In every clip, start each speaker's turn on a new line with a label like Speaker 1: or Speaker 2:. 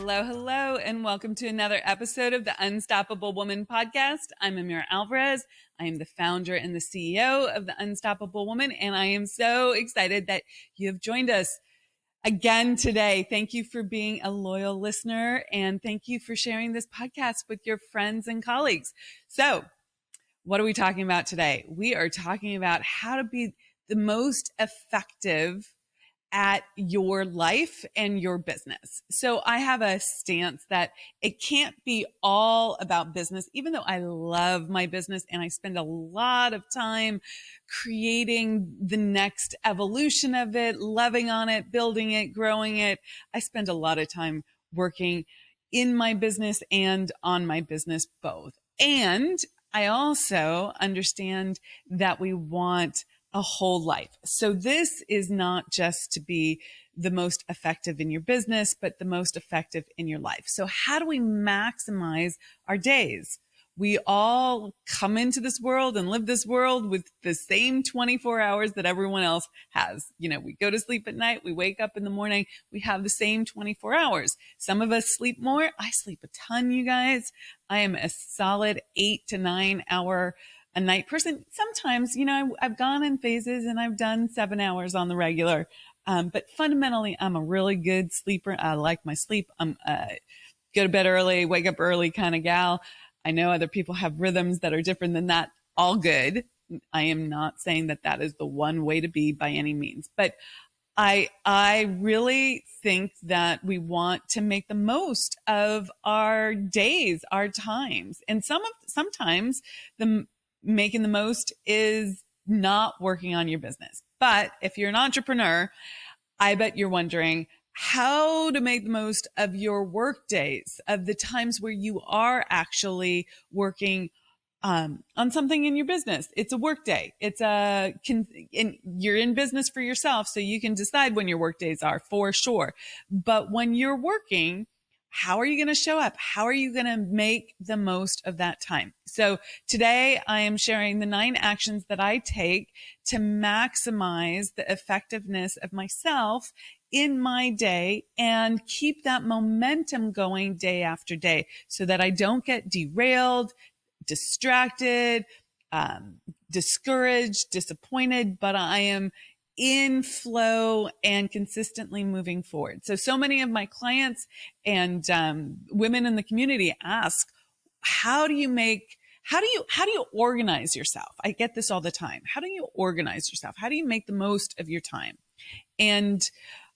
Speaker 1: Hello, hello, and welcome to another episode of the Unstoppable Woman podcast. I'm Amira Alvarez. I am the founder and the CEO of the Unstoppable Woman, and I am so excited that you have joined us again today. Thank you for being a loyal listener, and thank you for sharing this podcast with your friends and colleagues. So, what are we talking about today? We are talking about how to be the most effective at your life and your business. So I have a stance that it can't be all about business, even though I love my business and I spend a lot of time creating the next evolution of it, loving on it, building it, growing it. I spend a lot of time working in my business and on my business both. And I also understand that we want a whole life. So this is not just to be the most effective in your business, but the most effective in your life. So how do we maximize our days? We all come into this world and live this world with the same 24 hours that everyone else has. You know, we go to sleep at night, we wake up in the morning, we have the same 24 hours. Some of us sleep more. I sleep a ton, you guys. I am a solid 8 to 9 hour a night person. Sometimes, you know, I've gone in phases and I've done 7 hours on the regular. But fundamentally, I'm a really good sleeper. I like my sleep. I'm go to bed early, wake up early kind of gal. I know other people have rhythms that are different than that. All good. I am not saying that that is the one way to be by any means, but I really think that we want to make the most of our days, our times. And sometimes the making the most is not working on your business. But if you're an entrepreneur, I bet you're wondering how to make the most of your work days, of the times where you are actually working on something in your business. It's a work day. You're in business for yourself, so you can decide when your work days are for sure. But when you're working, how are you going to show up? How are you going to make the most of that time? So today I am sharing the 9 actions that I take to maximize the effectiveness of myself in my day and keep that momentum going day after day so that I don't get derailed, distracted, discouraged, disappointed, but I am in flow and consistently moving forward. So many of my clients and women in the community ask, how do you organize yourself? I get this all the time. How do you organize yourself? How do you make the most of your time? And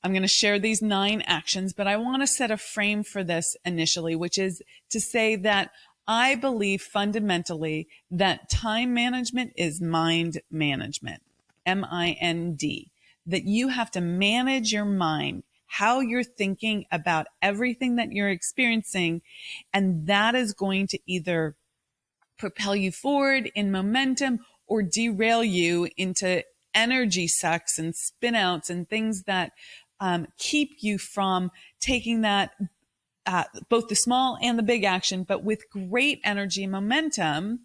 Speaker 1: I'm going to share these 9 actions, but I want to set a frame for this initially, which is to say that I believe fundamentally that time management is mind management. MIND, that you have to manage your mind, how you're thinking about everything that you're experiencing. And that is going to either propel you forward in momentum or derail you into energy sucks and spin outs and things that keep you from taking that both the small and the big action, but with great energy and momentum.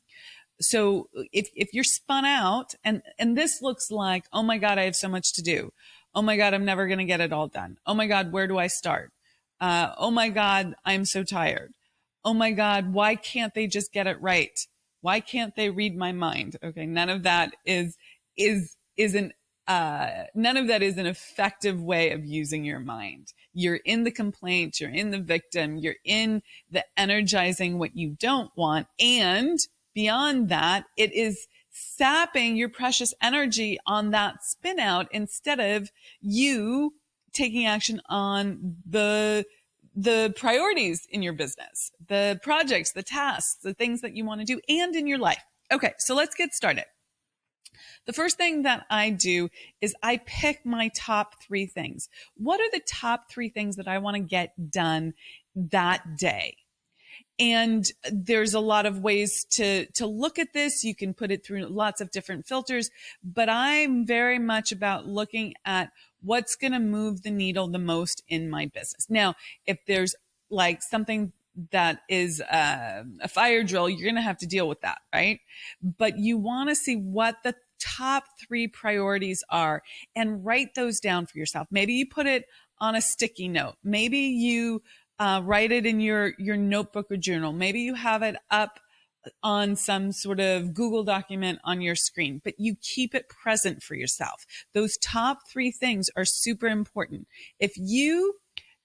Speaker 1: So if you're spun out and this looks like, oh my God, I have so much to do. Oh my God, I'm never going to get it all done. Oh my God, where do I start? Oh my God, I'm so tired. Oh my God, why can't they just get it right? Why can't they read my mind? Okay. None of that is an effective way of using your mind. You're in the complaint, you're in the victim, you're in the energizing what you don't want. And beyond that, it is sapping your precious energy on that spin out instead of you taking action on the priorities in your business, the projects, the tasks, the things that you want to do and in your life. Okay, so let's get started. The first thing that I do is I pick my top 3 things. What are the top 3 things that I want to get done that day? And there's a lot of ways to look at this. You can put it through lots of different filters, but I'm very much about looking at what's going to move the needle the most in my business. Now, if there's like something that is a fire drill, you're going to have to deal with that, right? But you want to see what the top 3 priorities are and write those down for yourself. Maybe you put it on a sticky note. Maybe you Write it in your notebook or journal. Maybe you have it up on some sort of Google document on your screen, but you keep it present for yourself. Those top 3 things are super important. If you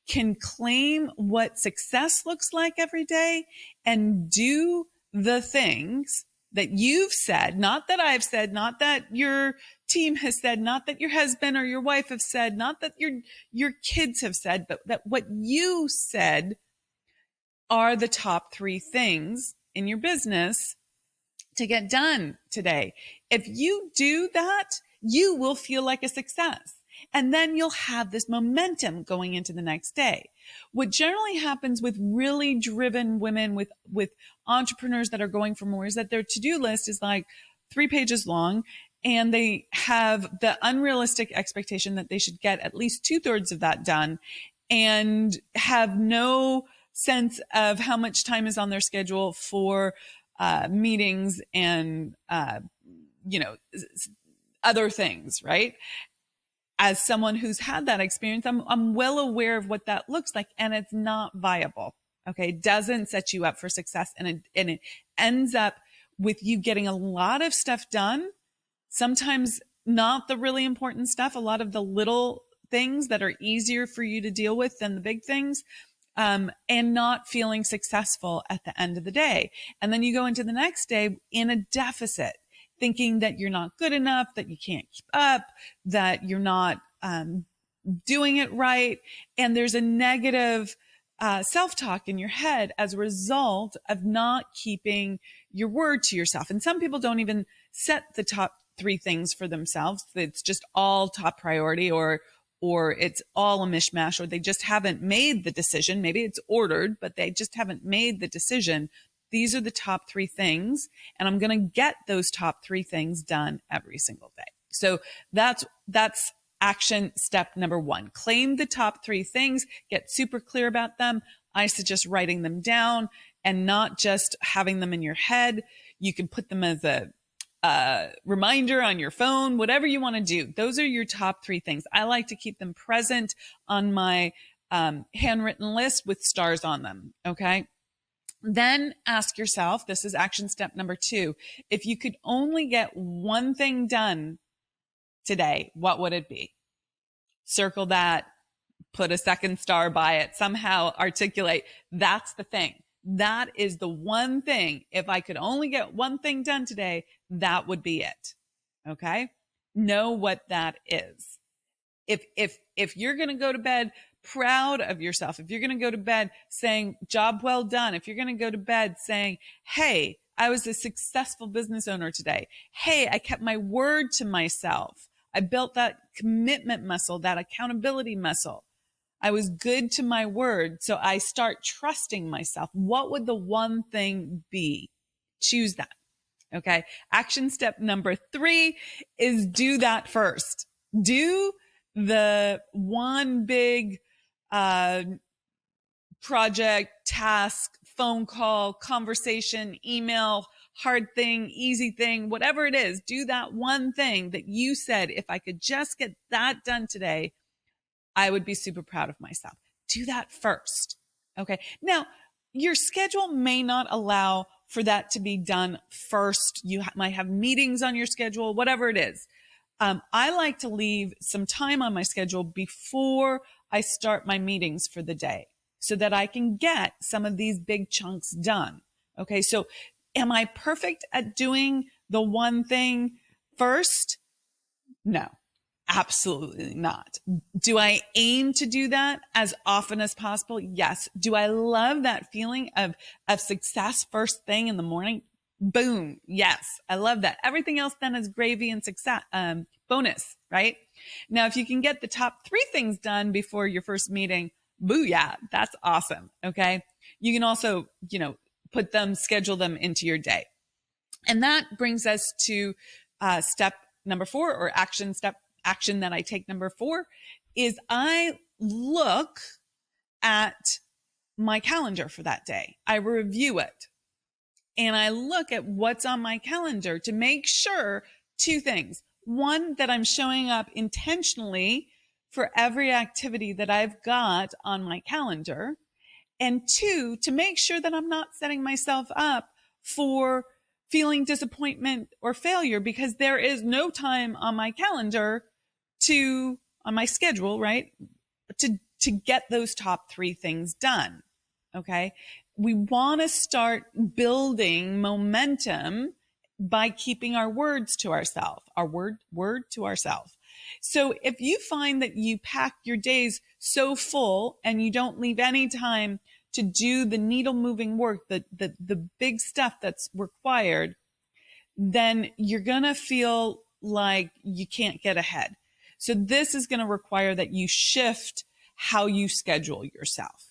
Speaker 1: can claim what success looks like every day and do the things that you've said, not that I've said, not that your team has said, not that your husband or your wife have said, not that your kids have said, but that what you said are the top 3 things in your business to get done today. If you do that, you will feel like a success. And then you'll have this momentum going into the next day. What generally happens with really driven women, with entrepreneurs that are going for more, is that their to-do list is like 3 pages long, and they have the unrealistic expectation that they should get at least 2/3 of that done, and have no sense of how much time is on their schedule for meetings and other things, right? As someone who's had that experience, I'm well aware of what that looks like, and it's not viable. Okay. It doesn't set you up for success. And it ends up with you getting a lot of stuff done. Sometimes not the really important stuff, a lot of the little things that are easier for you to deal with than the big things, and not feeling successful at the end of the day. And then you go into the next day in a deficit, thinking that you're not good enough, that you can't keep up, that you're not doing it right. And there's a negative self-talk in your head as a result of not keeping your word to yourself. And some people don't even set the top 3 things for themselves. It's just all top priority, or it's all a mishmash, or they just haven't made the decision. Maybe it's ordered, but they just haven't made the decision. These are the top 3 things, and I'm going to get those top 3 things done every single day. So that's action step number 1. Claim the top 3 things, get super clear about them. I suggest writing them down and not just having them in your head. You can put them as a reminder on your phone, whatever you want to do. Those are your top 3 things. I like to keep them present on my handwritten list with stars on them. Okay. Then ask yourself, this is action step number 2. If you could only get one thing done today, what would it be? Circle that, put a second star by it, somehow articulate. That's the thing. That is the one thing. If I could only get one thing done today, that would be it. Okay. Know what that is. If you're going to go to bed proud of yourself, if you're going to go to bed saying job well done, if you're going to go to bed saying, hey, I was a successful business owner today. Hey, I kept my word to myself. I built that commitment muscle, that accountability muscle. I was good to my word. So I start trusting myself. What would the one thing be? Choose that. Okay. Action step number 3 is do that first. Do the one big project, task, phone call, conversation, email, hard thing, easy thing, whatever it is. Do that one thing that you said, if I could just get that done today, I would be super proud of myself. Do that first. Okay. Now, your schedule may not allow for that to be done first. You might have meetings on your schedule, whatever it is. I like to leave some time on my schedule before I start my meetings for the day so that I can get some of these big chunks done. Okay. So am I perfect at doing the one thing first? No. Absolutely not. Do I aim to do that as often as possible? Yes. Do I love that feeling of success first thing in the morning? Boom. Yes. I love that. Everything else then is gravy and success, bonus, right? Now, if you can get the top 3 things done before your first meeting, booyah, that's awesome. Okay. You can also, schedule them into your day. And that brings us to step number 4, or action that I take number 4 is I look at my calendar for that day. I review it and I look at what's on my calendar to make sure 2 things. 1, that I'm showing up intentionally for every activity that I've got on my calendar. And two, to make sure that I'm not setting myself up for feeling disappointment or failure, because there is no time on my calendar on my schedule, right? To get those top 3 things done. Okay. We want to start building momentum by keeping our words to ourselves, our word to ourselves. So if you find that you pack your days so full and you don't leave any time to do the needle moving work, the big stuff that's required, then you're going to feel like you can't get ahead. So this is going to require that you shift how you schedule yourself.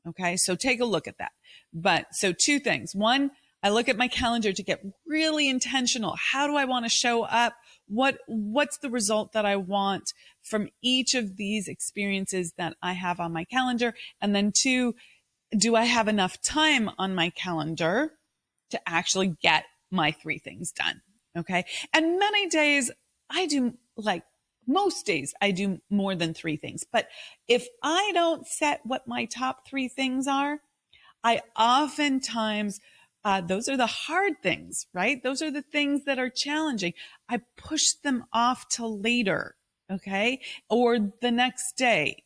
Speaker 1: Okay. So take a look at that. But so 2 things. One, I look at my calendar to get really intentional. How do I want to show up? What's the result that I want from each of these experiences that I have on my calendar? And then 2, do I have enough time on my calendar to actually get my 3 things done? Okay. And many days most days I do more than 3 things. But if I don't set what my top 3 things are, I oftentimes, those are the hard things, right? Those are the things that are challenging. I push them off till later. Okay. Or the next day.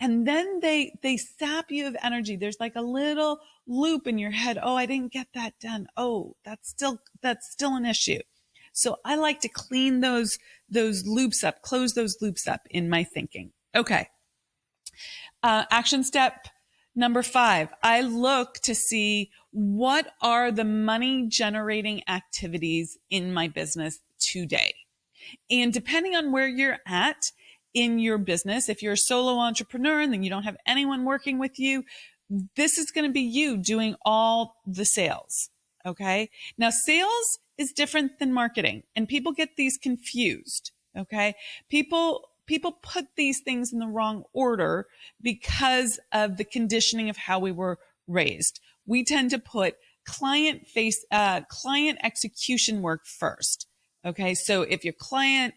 Speaker 1: And then they sap you of energy. There's like a little loop in your head. Oh, I didn't get that done. Oh, that's still an issue. So I like to clean those loops up, close those loops up in my thinking. Okay. Action step number 5, I look to see what are the money generating activities in my business today. And depending on where you're at in your business, if you're a solo entrepreneur and then you don't have anyone working with you, this is going to be you doing all the sales. Okay. Now, sales is different than marketing, and people get these confused. Okay. People put these things in the wrong order because of the conditioning of how we were raised. We tend to put client execution work first. Okay. So if your client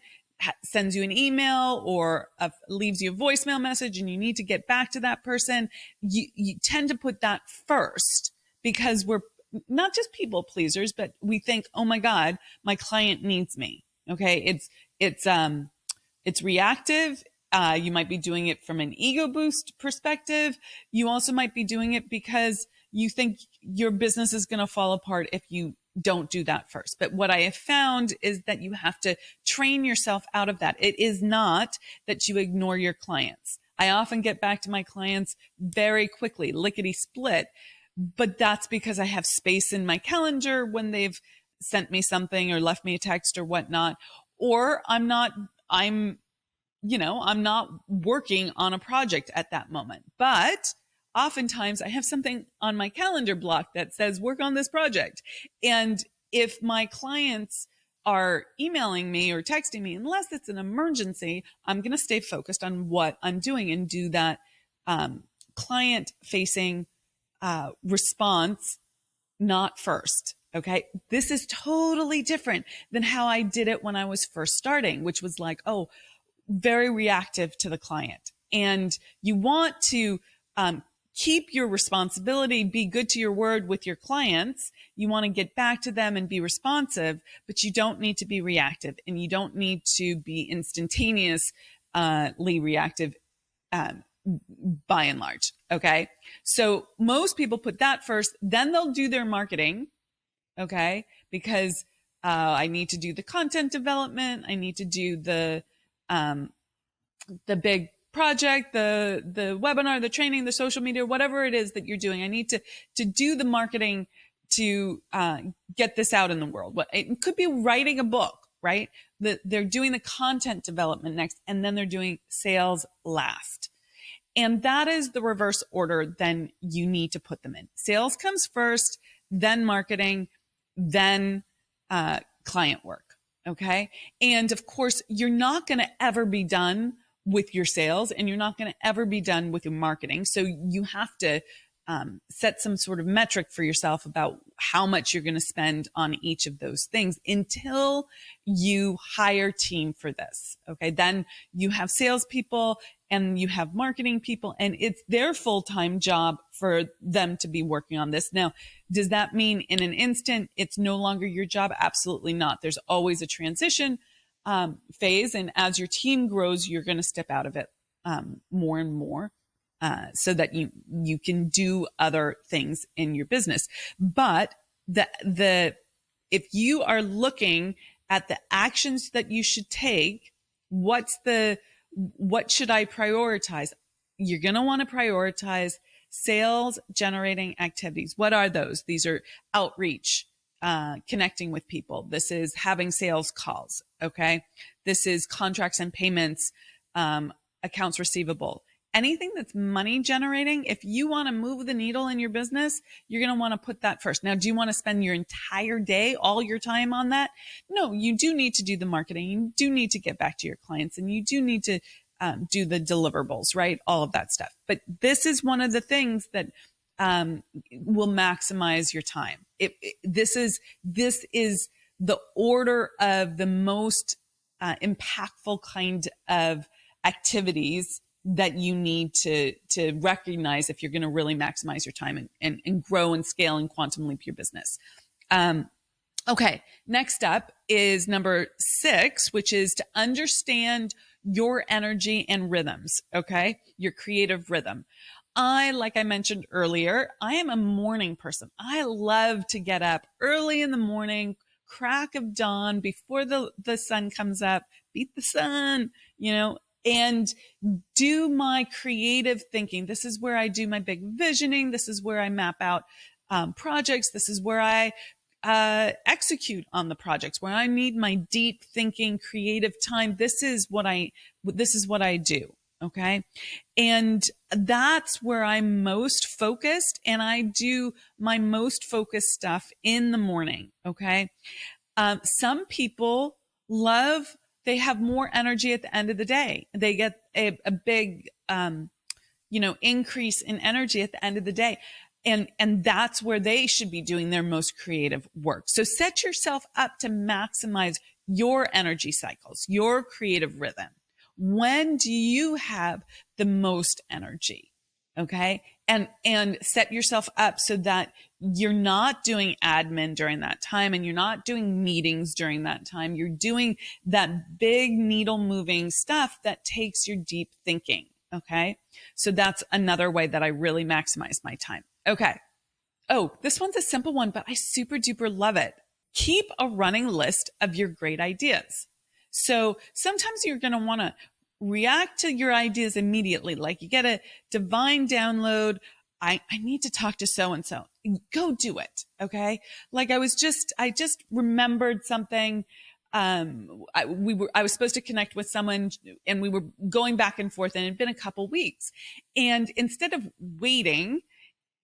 Speaker 1: sends you an email or leaves you a voicemail message and you need to get back to that person, you tend to put that first, because we're not just people pleasers, but we think, oh my God, my client needs me. Okay. It's reactive. You might be doing it from an ego boost perspective. You also might be doing it because you think your business is going to fall apart if you don't do that first. But what I have found is that you have to train yourself out of that. It is not that you ignore your clients. I often get back to my clients very quickly, lickety split, but that's because I have space in my calendar when they've sent me something or left me a text or whatnot, or I'm not working on a project at that moment. But oftentimes I have something on my calendar block that says work on this project. And if my clients are emailing me or texting me, unless it's an emergency, I'm going to stay focused on what I'm doing and do that client facing response, not first. Okay. This is totally different than how I did it when I was first starting, which was like, very reactive to the client. And you want to keep your responsibility, be good to your word with your clients. You want to get back to them and be responsive, but you don't need to be reactive, and you don't need to be instantaneously reactive by and large. Okay. So most people put that first, then they'll do their marketing. Okay. Because I need to do the content development. I need to do the big project, the webinar, the training, the social media, whatever it is that you're doing. I need to do the marketing to get this out in the world. It could be writing a book, right? They're doing the content development next, and then they're doing sales last. And that is the reverse order then you need to put them in. Sales comes first, then marketing, then client work. Okay. And of course, you're not going to ever be done with your sales, and you're not going to ever be done with your marketing. So you have to set some sort of metric for yourself about how much you're going to spend on each of those things until you hire a team for this. Okay. Then you have salespeople and you have marketing people, and it's their full-time job for them to be working on this. Now, does that mean in an instant it's no longer your job? Absolutely not. There's always a transition phase, and as your team grows, you're going to step out of it more and more, so that you can do other things in your business. But if you are looking at the actions that you should take, what should I prioritize? You're going to want to prioritize sales generating activities. What are those? These are outreach, connecting with people. This is having sales calls. Okay. This is contracts and payments, accounts receivable. Anything that's money generating, if you want to move the needle in your business, you're going to want to put that first. Now, do you want to spend your entire day, all your time on that? No, you do need to do the marketing. You do need to get back to your clients, and you do need to do the deliverables, right? All of that stuff. But this is one of the things that will maximize your time. This is the order of the most impactful kind of activities that you need to recognize if you're going to really maximize your time and grow and scale and quantum leap your business. Okay. Next up is number 6, which is to understand your energy and rhythms. Okay. Your creative rhythm. Like I mentioned earlier, I am a morning person. I love to get up early in the morning, crack of dawn, before the sun comes up, beat the sun, and do my creative thinking. This is where I do my big visioning. This is where I map out projects. This is where I execute on the projects, where I need my deep thinking, creative time. This is what I do. Okay. And that's where I'm most focused, and I do my most focused stuff in the morning. Okay. Some people they have more energy at the end of the day. They get a big, increase in energy at the end of the day. And that's where they should be doing their most creative work. So set yourself up to maximize your energy cycles, your creative rhythm. When do you have the most energy? Okay. And set yourself up so that you're not doing admin during that time, and you're not doing meetings during that time. You're doing that big needle moving stuff that takes your deep thinking. Okay. So that's another way that I really maximize my time. Okay. Oh, this one's a simple one, but I super duper love it. Keep a running list of your great ideas. So sometimes you're going to want to react to your ideas immediately. Like you get a divine download. I need to talk to so-and-so. Go do it. Okay. Like I just remembered something. I was supposed to connect with someone, and we were going back and forth, and it had been a couple weeks. And instead of waiting,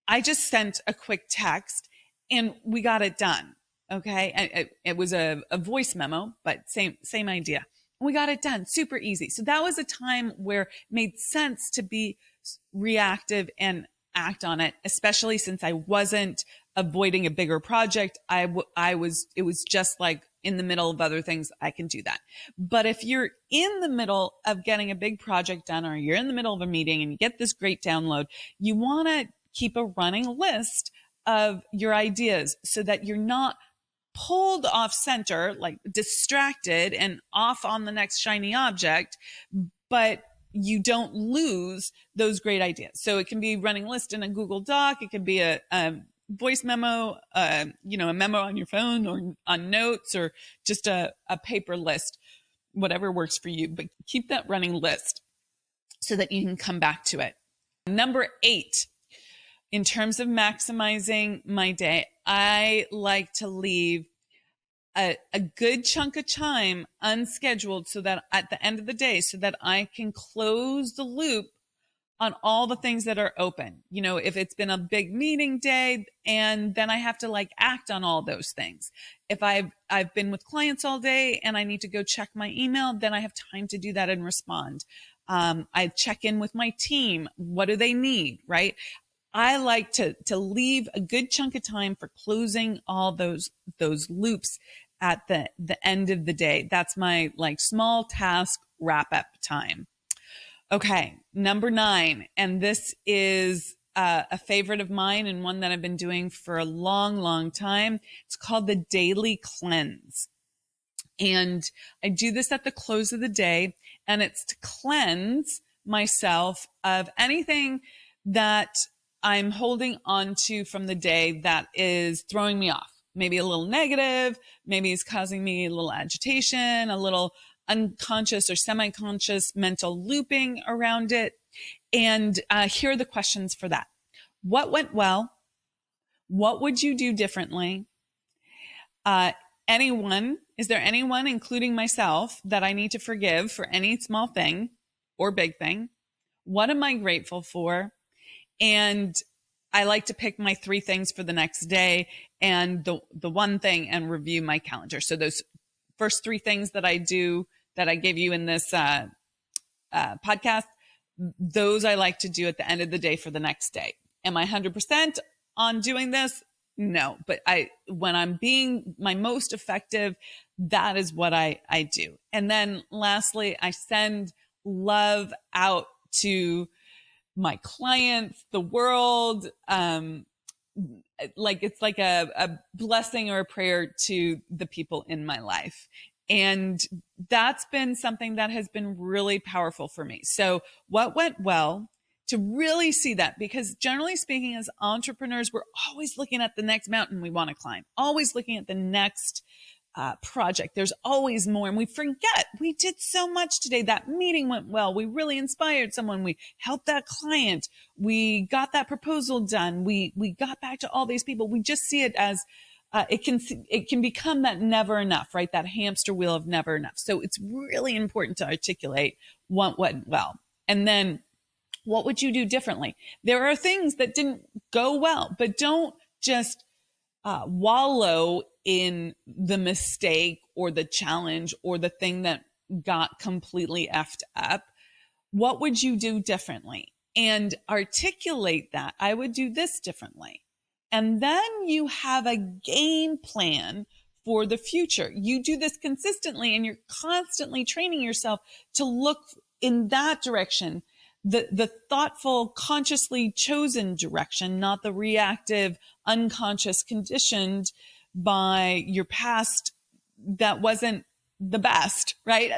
Speaker 1: I just sent a quick text and we got it done. Okay. It was a voice memo, but same idea. We got it done. Super easy. So that was a time where it made sense to be reactive and act on it, especially since I wasn't avoiding a bigger project. It was just like in the middle of other things, I can do that. But if you're in the middle of getting a big project done, or you're in the middle of a meeting and you get this great download, you want to keep a running list of your ideas so that you're not pulled off center, like distracted and off on the next shiny object, but you don't lose those great ideas. So it can be running list in a Google Doc. It can be a voice memo, a memo on your phone or on notes, or just a paper list, whatever works for you, but keep that running list so that you can come back to it. Number 8, in terms of maximizing my day, I like to leave a good chunk of time unscheduled, so that at the end of the day, so that I can close the loop on all the things that are open. If it's been a big meeting day, and then I have to act on all those things. If I've been with clients all day and I need to go check my email, then I have time to do that and respond. I check in with my team. What do they need? Right. I like to leave a good chunk of time for closing all those loops at the end of the day. That's my small task wrap up time. Okay, number 9, and this is a favorite of mine and one that I've been doing for a long, long time. It's called the daily cleanse. And I do this at the close of the day, and it's to cleanse myself of anything that I'm holding on to from the day that is throwing me off. Maybe a little negative, maybe it's causing me a little agitation, a little unconscious or semi-conscious mental looping around it. And here are the questions for that. What went well? What would you do differently? Is there anyone, including myself, that I need to forgive for any small thing or big thing? What am I grateful for? And I like to pick my 3 things for the next day and the one thing, and review my calendar. So those first 3 things that I do that I give you in this podcast, those I like to do at the end of the day for the next day. Am I 100% on doing this? No, but when I'm being my most effective, that is what I do. And then lastly, I send love out to my clients, the world, like it's like a blessing or a prayer to the people in my life. And that's been something that has been really powerful for me. So what went well? To really see that, because generally speaking, as entrepreneurs, we're always looking at the next mountain we want to climb, always looking at the next project. There's always more, and we forget we did so much today. That meeting went well. We really inspired someone. We helped that client. We got that proposal done. We got back to all these people. We just see it as it can become that never enough, right? That hamster wheel of never enough. So it's really important to articulate what went well, and then what would you do differently? There are things that didn't go well, but don't just wallow in the mistake or the challenge or the thing that got completely effed up. What would you do differently? And articulate that. I would do this differently. And then you have a game plan for the future. You do this consistently, and you're constantly training yourself to look in that direction. The thoughtful, consciously chosen direction, not the reactive, unconscious, conditioned by your past that wasn't the best, right?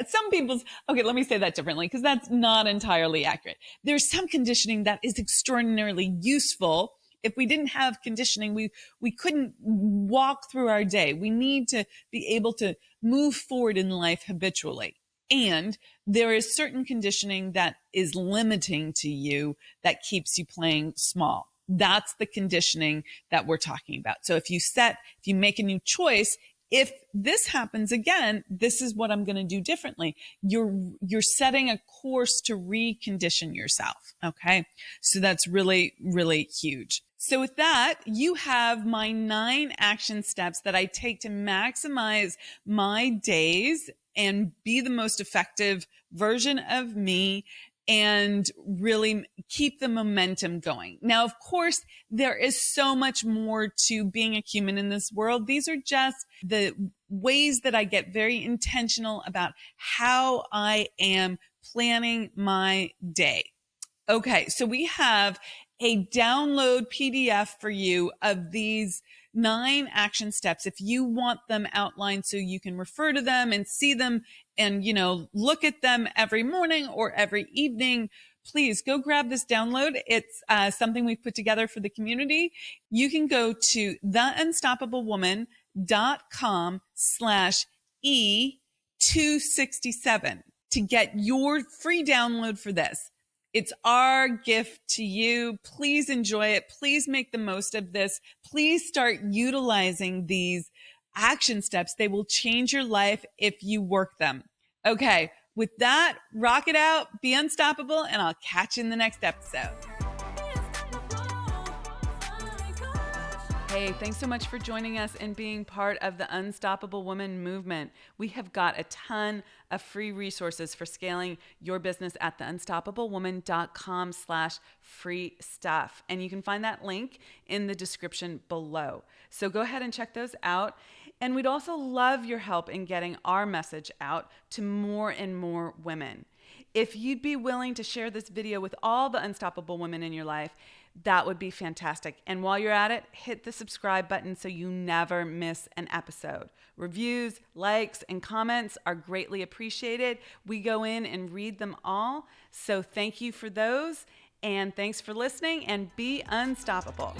Speaker 1: Okay, let me say that differently, because that's not entirely accurate. There's some conditioning that is extraordinarily useful. If we didn't have conditioning, we couldn't walk through our day. We need to be able to move forward in life habitually. And there is certain conditioning that is limiting to you, that keeps you playing small. That's the conditioning that we're talking about. So if you make a new choice, if this happens again, this is what I'm going to do differently. You're setting a course to recondition yourself. Okay. So that's really, really huge. So with that, you have my 9 action steps that I take to maximize my days and be the most effective version of me, and really keep the momentum going. Now, of course, there is so much more to being a human in this world. These are just the ways that I get very intentional about how I am planning my day. Okay, so we have a download PDF for you of these 9 action steps. If you want them outlined so you can refer to them and see them and, look at them every morning or every evening, please go grab this download. It's something we've put together for the community. You can go to theunstoppablewoman.com/E267 to get your free download for this. It's our gift to you. Please enjoy it. Please make the most of this. Please start utilizing these action steps. They will change your life if you work them. Okay, with that, rock it out, be unstoppable, and I'll catch you in the next episode. Hey, thanks so much for joining us and being part of the Unstoppable Woman movement. We have got a ton of free resources for scaling your business at theunstoppablewoman.com/free stuff. And you can find that link in the description below. So go ahead and check those out. And we'd also love your help in getting our message out to more and more women. If you'd be willing to share this video with all the unstoppable women in your life, that would be fantastic. And while you're at it, hit the subscribe button so you never miss an episode. Reviews, likes, and comments are greatly appreciated. We go in and read them all. So thank you for those. And thanks for listening, and be unstoppable.